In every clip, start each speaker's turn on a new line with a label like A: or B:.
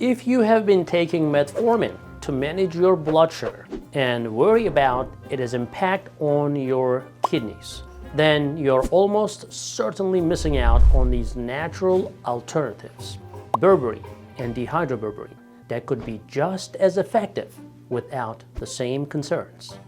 A: If you have been taking metformin to manage your blood sugar and worry about its impact on your kidneys, then you're almost certainly missing out on these natural alternatives, berberine and dihydroberberine, that could be just as effective without the same concerns.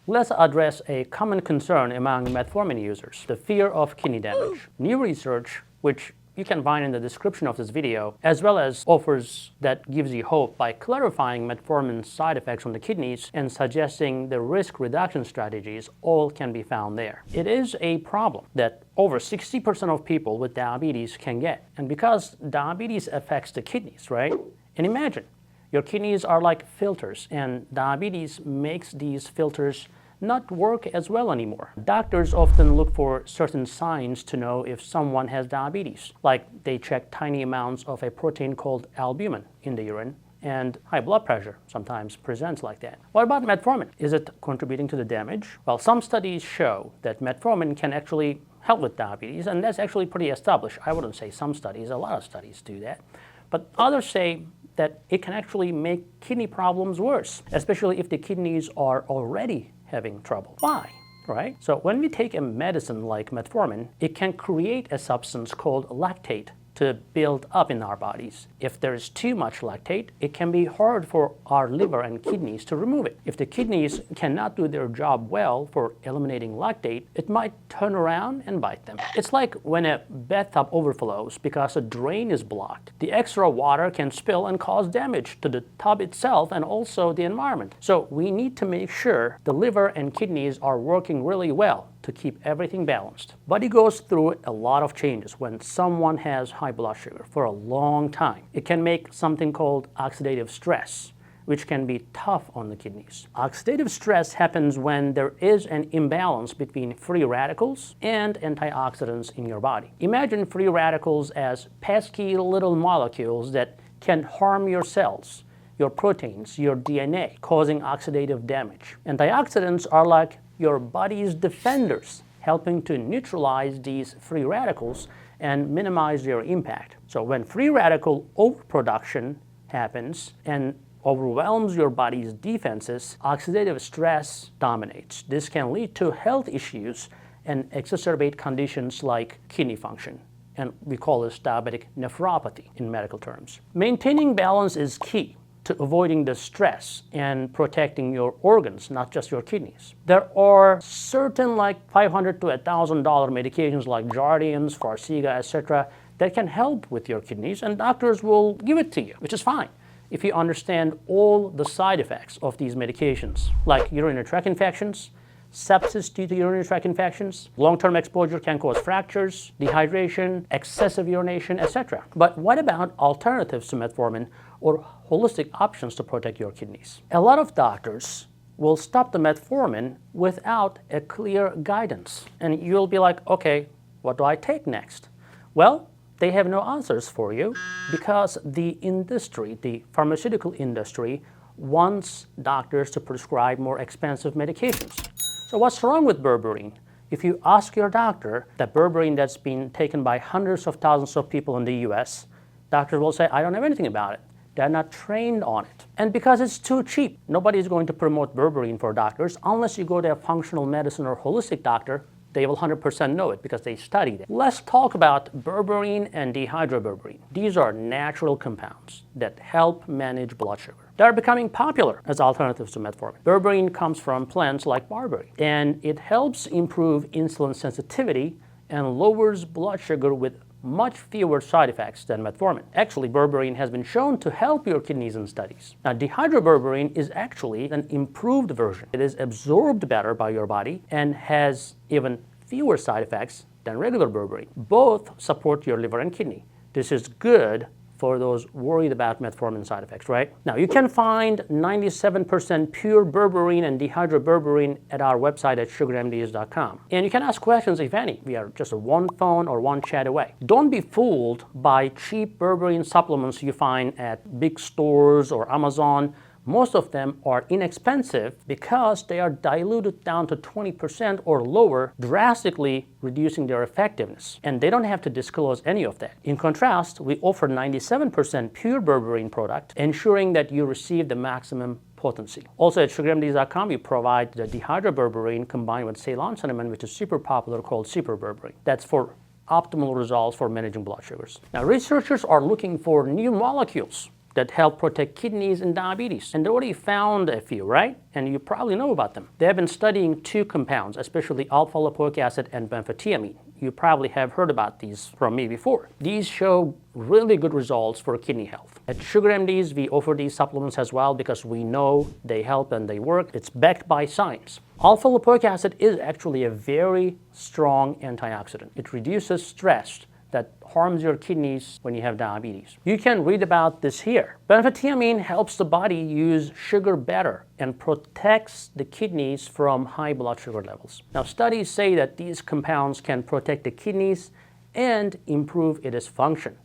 A: Let's address a common concern among metformin users, the fear of kidney damage. New research, which you can find in the description of this video, as well as offers that gives you hope by clarifying metformin's side effects on the kidneys and suggesting the risk reduction strategies, all can be found there. It is a problem that over 60% of people with diabetes can get. And because diabetes affects the kidneys, right? And imagine, your kidneys are like filters, and diabetes makes these filters not work as well anymore. Doctors often look for certain signs to know if someone has diabetes, like they check tiny amounts of a protein called albumin in the urine, and high blood pressure sometimes presents like that. What about metformin? Is it contributing to the damage? Well, some studies show that metformin can actually help with diabetes, and that's actually pretty established. I wouldn't say some studies, a lot of studies do that. But others say that it can actually make kidney problems worse, especially if the kidneys are already having trouble. Why? Right? So when we take a medicine like metformin, it can create a substance called lactate to build up in our bodies. If there is too much lactate, it can be hard for our liver and kidneys to remove it. If the kidneys cannot do their job well for eliminating lactate, it might turn around and bite them. It's like when a bathtub overflows because a drain is blocked. The extra water can spill and cause damage to the tub itself and also the environment. So we need to make sure the liver and kidneys are working really well to keep everything balanced. Body goes through a lot of changes when someone has high blood sugar for a long time. It can make something called oxidative stress, which can be tough on the kidneys. Oxidative stress happens when there is an imbalance between free radicals and antioxidants in your body. Imagine free radicals as pesky little molecules that can harm your cells, your proteins, your DNA, causing oxidative damage. Antioxidants are like your body's defenders, helping to neutralize these free radicals and minimize their impact. So when free radical overproduction happens and overwhelms your body's defenses, oxidative stress dominates. This can lead to health issues and exacerbate conditions like kidney function. And we call this diabetic nephropathy in medical terms. Maintaining balance is key to avoiding the stress and protecting your organs, not just your kidneys. There are certain like $500 to $1,000 medications like Jardiance, Farxiga, etc. that can help with your kidneys, and doctors will give it to you, which is fine if you understand all the side effects of these medications, like urinary tract infections, sepsis due to urinary tract infections, long-term exposure can cause fractures, dehydration, excessive urination, etc. But what about alternatives to metformin or holistic options to protect your kidneys? A lot of doctors will stop the metformin without a clear guidance. And you'll be like, okay, what do I take next? Well, they have no answers for you because the industry, the pharmaceutical industry, wants doctors to prescribe more expensive medications. So what's wrong with berberine? If you ask your doctor, that berberine that's been taken by hundreds of thousands of people in the US, doctors will say, I don't know anything about it. They're not trained on it. And because it's too cheap, nobody's going to promote berberine for doctors unless you go to a functional medicine or holistic doctor. They will 100% know it because they studied it. Let's talk about berberine and dihydroberberine. These are natural compounds that help manage blood sugar. They're becoming popular as alternatives to metformin. Berberine comes from plants like barberry, and it helps improve insulin sensitivity and lowers blood sugar with much fewer side effects than metformin. Actually, berberine has been shown to help your kidneys in studies. Now, dihydroberberine is actually an improved version. It is absorbed better by your body and has even fewer side effects than regular berberine. Both support your liver and kidney. This is good for those worried about metformin side effects, right? Now, you can find 97% pure berberine and dehydroberberine at our website at SugarMDs.com. And you can ask questions, if any. We are just one phone or one chat away. Don't be fooled by cheap berberine supplements you find at big stores or Amazon. Most of them are inexpensive because they are diluted down to 20% or lower, drastically reducing their effectiveness. And they don't have to disclose any of that. In contrast, we offer 97% pure berberine product, ensuring that you receive the maximum potency. Also at SugarMD.com, we provide the dehydroberberine combined with Ceylon cinnamon, which is super popular, called super berberine. That's for optimal results for managing blood sugars. Now, researchers are looking for new molecules that help protect kidneys in diabetes. And they already found a few, right? And you probably know about them. They have been studying two compounds, especially alpha-lipoic acid and benfotiamine. You probably have heard about these from me before. These show really good results for kidney health. At SugarMDs, we offer these supplements as well because we know they help and they work. It's backed by science. Alpha-lipoic acid is actually a very strong antioxidant. It reduces stress that harms your kidneys when you have diabetes. You can read about this here. Benfotiamine helps the body use sugar better and protects the kidneys from high blood sugar levels. Now, studies say that these compounds can protect the kidneys and improve its function.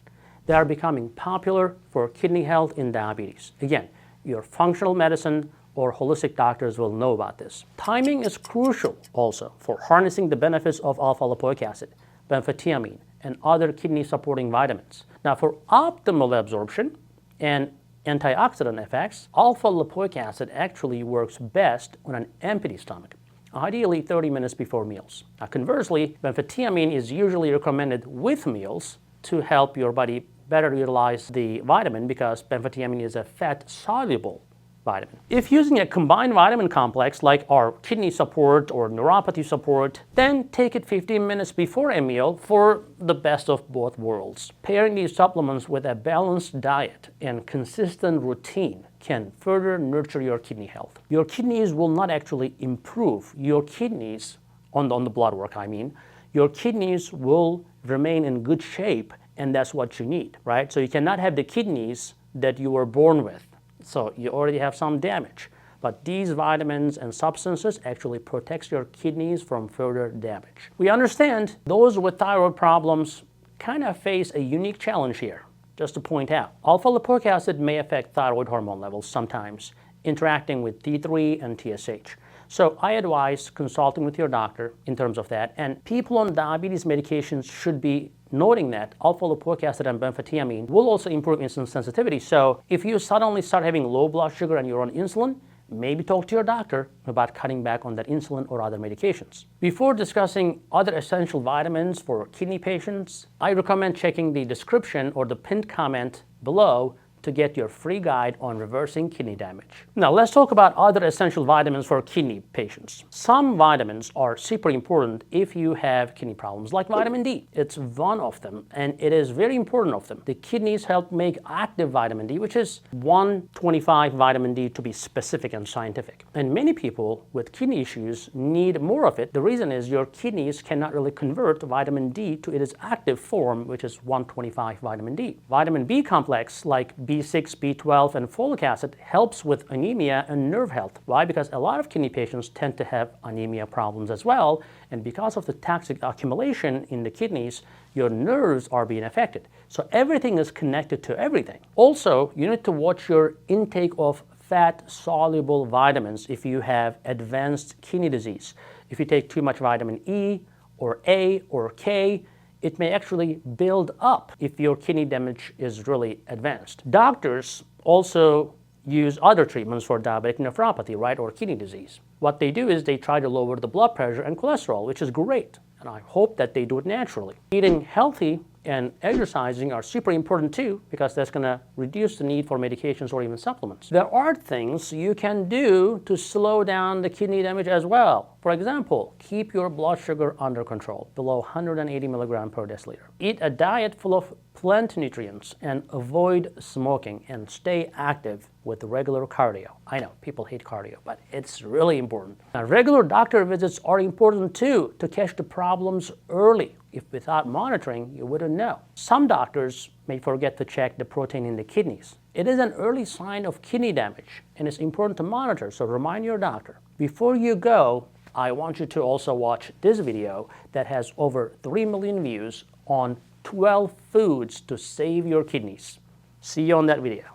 A: They are becoming popular for kidney health in diabetes. Again, your functional medicine or holistic doctors will know about this. Timing is crucial also for harnessing the benefits of alpha-lipoic acid, benfotiamine, and other kidney-supporting vitamins. Now, for optimal absorption and antioxidant effects, alpha-lipoic acid actually works best on an empty stomach, ideally 30 minutes before meals. Now, conversely, benfotiamine is usually recommended with meals to help your body better utilize the vitamin because benfotiamine is a fat-soluble vitamin. If using a combined vitamin complex like our kidney support or neuropathy support, then take it 15 minutes before a meal for the best of both worlds. Pairing these supplements with a balanced diet and consistent routine can further nurture your kidney health. Your kidneys will not actually improve. Your kidneys, on the blood work I mean, your kidneys will remain in good shape, and that's what you need, right? So you cannot have the kidneys that you were born with. So you already have some damage. But these vitamins and substances actually protect your kidneys from further damage. We understand those with thyroid problems kind of face a unique challenge here. Just to point out, alpha-lipoic acid may affect thyroid hormone levels sometimes, interacting with T3 and TSH. So I advise consulting with your doctor in terms of that. And people on diabetes medications should be noting that alpha-lipoic acid and benfotiamine will also improve insulin sensitivity. So if you suddenly start having low blood sugar and you're on insulin, maybe talk to your doctor about cutting back on that insulin or other medications. Before discussing other essential vitamins for kidney patients, I recommend checking the description or the pinned comment below to get your free guide on reversing kidney damage. Now let's talk about other essential vitamins for kidney patients. Some vitamins are super important if you have kidney problems, like vitamin D. It's one of them, and it is very important of them. The kidneys help make active vitamin D, which is 125 vitamin D to be specific and scientific. And many people with kidney issues need more of it. The reason is your kidneys cannot really convert vitamin D to its active form, which is 125 vitamin D. Vitamin B complex, like B6, B12, and folic acid helps with anemia and nerve health. Why? Because a lot of kidney patients tend to have anemia problems as well, and because of the toxic accumulation in the kidneys, your nerves are being affected. So everything is connected to everything. Also, you need to watch your intake of fat-soluble vitamins if you have advanced kidney disease. If you take too much vitamin E or A or K, it may actually build up if your kidney damage is really advanced. Doctors also use other treatments for diabetic nephropathy, right, or kidney disease. What they do is they try to lower the blood pressure and cholesterol, which is great, and I hope that they do it naturally. Eating healthy and exercising are super important too, because that's going to reduce the need for medications or even supplements. There are things you can do to slow down the kidney damage as well. For example, keep your blood sugar under control, below 180 milligrams per deciliter. Eat a diet full of plant nutrients and avoid smoking, and stay active with regular cardio. I know people hate cardio, but it's really important. Now, regular doctor visits are important too to catch the problems early. If without monitoring, you wouldn't know. Some doctors may forget to check the protein in the kidneys. It is an early sign of kidney damage, and it's important to monitor, so remind your doctor. Before you go, I want you to also watch this video that has over 3 million views on 12 foods to save your kidneys. See you on that video.